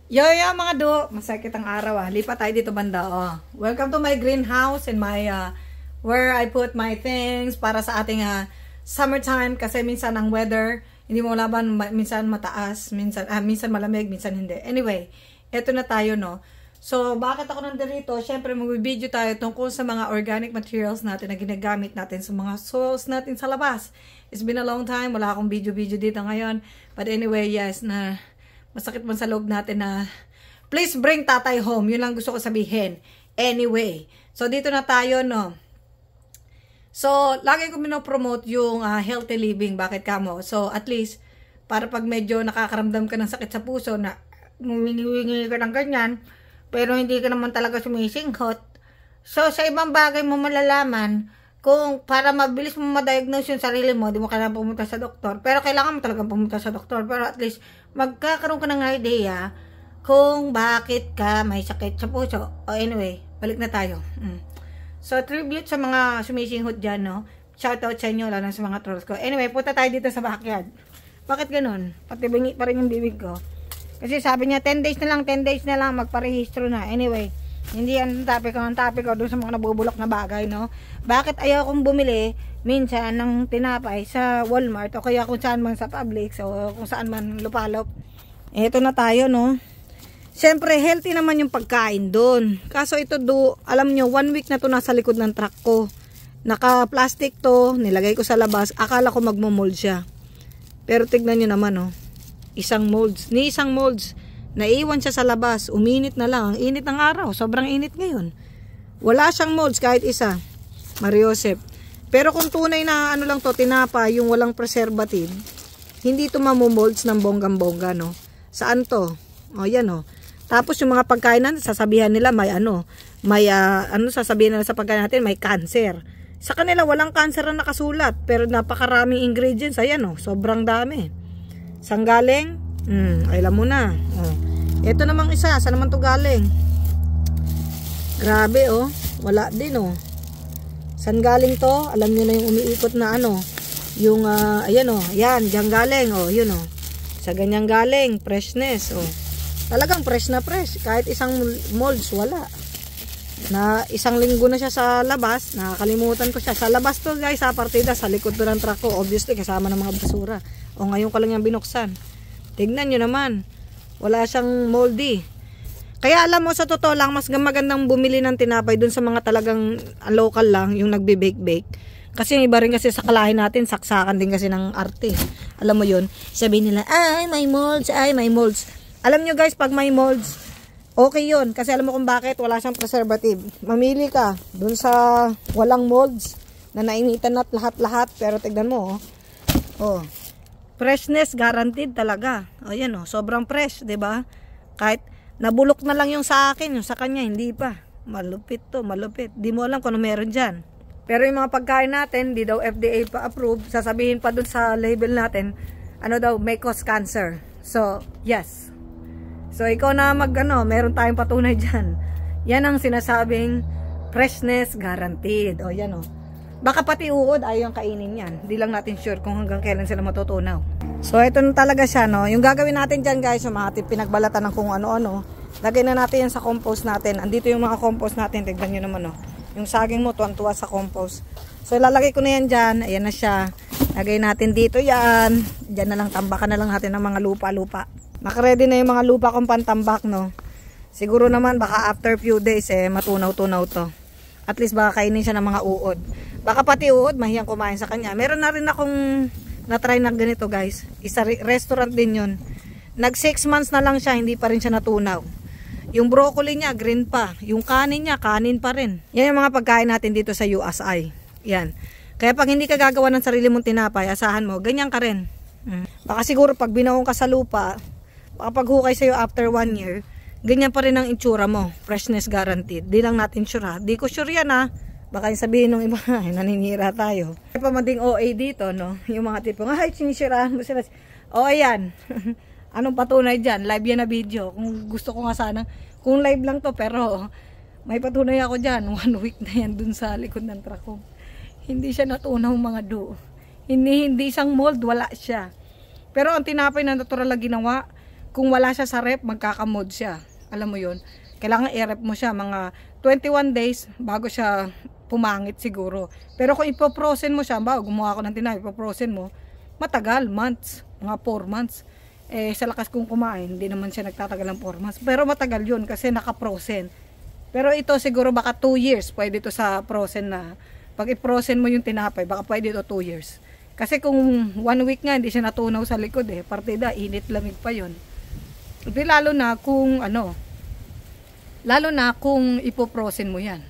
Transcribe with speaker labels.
Speaker 1: Yo mga do, masakit ang araw Lipat tayo dito banda Welcome to my greenhouse and my where I put my things para sa ating summertime kasi minsan ang weather hindi mo laban, minsan mataas, minsan malamig, minsan hindi. Anyway, eto na tayo no. So, bakit ako nandito? Syempre mag-video tayo tungkol sa mga organic materials natin na ginagamit natin sa mga soils natin sa labas. It's been a long time, wala akong video dito ngayon. But anyway, yes, na masakit man sa loob natin na please bring tatay home. Yun lang gusto ko sabihin. Anyway, so dito na tayo, no. So, lagi ko minopromote yung healthy living. Bakit kamo? So, at least, para pag medyo nakakaramdam ka ng sakit sa puso na humingi ka ng ganyan, pero hindi ka naman talaga sumisinghot. So, sa ibang bagay mo malalaman kung para mabilis mo ma-diagnose yung sarili mo, di mo kailangan pumunta sa doktor. Pero kailangan mo talagang pumunta sa doktor. Pero at least, magkakaroon ka ng idea kung bakit ka may sakit sa puso. O anyway, balik na tayo. So, tribute sa mga sumisinghot dyan, no? Shoutout sa inyo, lalo sa mga trolls ko. Anyway, punta tayo dito sa backyard. Bakit ganun? Pati bingi pa rin yung bibig ko. Kasi sabi niya, 10 days na lang, magparehistro na. Anyway, hindi yan topic ko doon sa mga nabubulok na bagay, no? Bakit ayaw kong bumili minsan ng tinapay sa Walmart o kaya kung saan man sa Publix o kung saan man lupalop. Eto na tayo, no? Siyempre, healthy naman yung pagkain doon. Kaso ito alam nyo, 1 week na to nasa likod ng truck ko. Naka-plastic to, nilagay ko sa labas. Akala ko magmo-mold siya. Pero tignan nyo naman, no? Isang molds. Naiwan siya sa labas. Uminit na lang. Ang init ng araw. Sobrang init ngayon. Wala siyang molds kahit isa. Mariosep. Pero kung tunay na ano lang to, tinapa, yung walang preservative, hindi to mamomolds ng bonggang-bongga, no? Saan to? O, yan, o. Tapos yung mga pagkain natin, sasabihan nila sasabihin nila sa pagkain natin, may cancer. Sa kanila, walang cancer na nakasulat. Pero napakaraming ingredients. Ayan, o. Sobrang dami. Saan galing? Alam mo na. O. Ito namang isa. Saan naman to galing? Grabe, o. Wala din, o. Saan galing to? Alam nyo na yung umiikot na ano. Yung, ayan, o. Yan, dyan galing, o. Yun, o. Sa ganyan galing. Freshness, o. Talagang fresh na fresh. Kahit isang molds, wala. Na isang linggo na siya sa labas. Nakakalimutan ko siya. Sa labas to guys, sa partida. Sa likod to ng truck ko. Obviously, kasama ng mga basura. O ngayon ko lang yung binuksan. Tignan nyo naman. Wala siyang moldy. Kaya alam mo, sa totoo lang, mas magandang bumili ng tinapay dun sa mga talagang local lang, yung nagbe-bake-bake. Kasi iba rin kasi sa kalahin natin, saksakan din kasi ng arte. Alam mo yun? Sabihin nila, ay may molds. Alam nyo guys, pag may molds, okay yun. Kasi alam mo kung bakit, wala siyang preservative. Mamili ka dun sa walang molds na nainitan at lahat-lahat. Pero tignan mo, oh. Freshness guaranteed talaga. O yan, oh, sobrang fresh, 'di ba? Kahit nabulok na lang yung sa akin, yung sa kanya hindi pa. Malupit to, malupit. Di mo alam kung ano meron diyan. Pero yung mga pagkain natin, di daw FDA pa approve. Sasabihin pa dun sa label natin, ano daw, may cause cancer. So, yes. So, ikaw na meron tayong patunay dyan. Yan ang sinasabing freshness guaranteed. O, yan o. Baka pati uod, ayaw kainin yan. Hindi lang natin sure kung hanggang kailan sila matutunaw. So, ito na talaga siya, no. Yung gagawin natin dyan, guys, yung mga pinagbalatan ng kung ano-ano, lagay na natin yan sa compost natin. Andito yung mga compost natin. Tignan nyo naman, no. Yung saging mo, tuwan-tuwa sa compost. So, ilalagay ko na yan dyan. Ayan na siya. Lagay natin dito yan. Dyan na lang, tambakan na lang natin ng mga lupa-lupa. Nakaready na yung mga lupa kong pantambak, no. Siguro naman, baka after few days, matunaw-tunaw to. At least baka kainin siya ng mga uod. Baka pati uod, mahiyang kumain sa kanya. Meron na rin akong na-try na ganito, guys. Isa restaurant din yun. Nag 6 months na lang siya, hindi pa rin siya natunaw. Yung broccoli niya, green pa. Yung kanin niya, kanin pa rin. Yan yung mga pagkain natin dito sa USI. Yan. Kaya pag hindi ka gagawa ng sarili mong tinapay, asahan mo, ganyan ka rin. Baka siguro pag binaong ka sa lupa, baka pag hukay sa'yo after 1 year, ganyan pa rin ang itsura mo. Freshness guaranteed. Di lang natin sure ha. Di ko sure yan ha. Baka yung sabihin ng iba, naninira tayo. Kaya pa mading OA dito, no? Yung mga tipong, ay, sinisiraan mo sila. O, ayan. Anong patunay dyan? Live yan na video. Kung gusto ko nga sana, kung live lang to, pero may patunay ako dyan. 1 week na yan dun sa likod ng truck ko. Hindi siya natunaw mga do. Hindi isang mold, wala siya. Pero ang tinapay na natural na ginawa,
Speaker 2: kung wala siya sa rep, magkakamod siya. Alam mo yun? Kailangan i-rep mo siya mga 21 days bago siya pumangit siguro. Pero kung ipoprosen mo siya, gumawa ko ng tinapay, ipoprosen mo, matagal, months, mga 4 months. Eh, sa lakas kong kumain, hindi naman siya nagtatagal ng 4 months. Pero matagal yun kasi naka-frozen. Pero ito siguro baka 2 years, pwede ito sa frozen na. Pag i-frozen mo yung tinapay, baka pwede ito 2 years. Kasi kung 1 week nga, hindi siya natunaw sa likod eh. Partida, init lamig pa yun. Lalo na kung ipoprosen mo yan.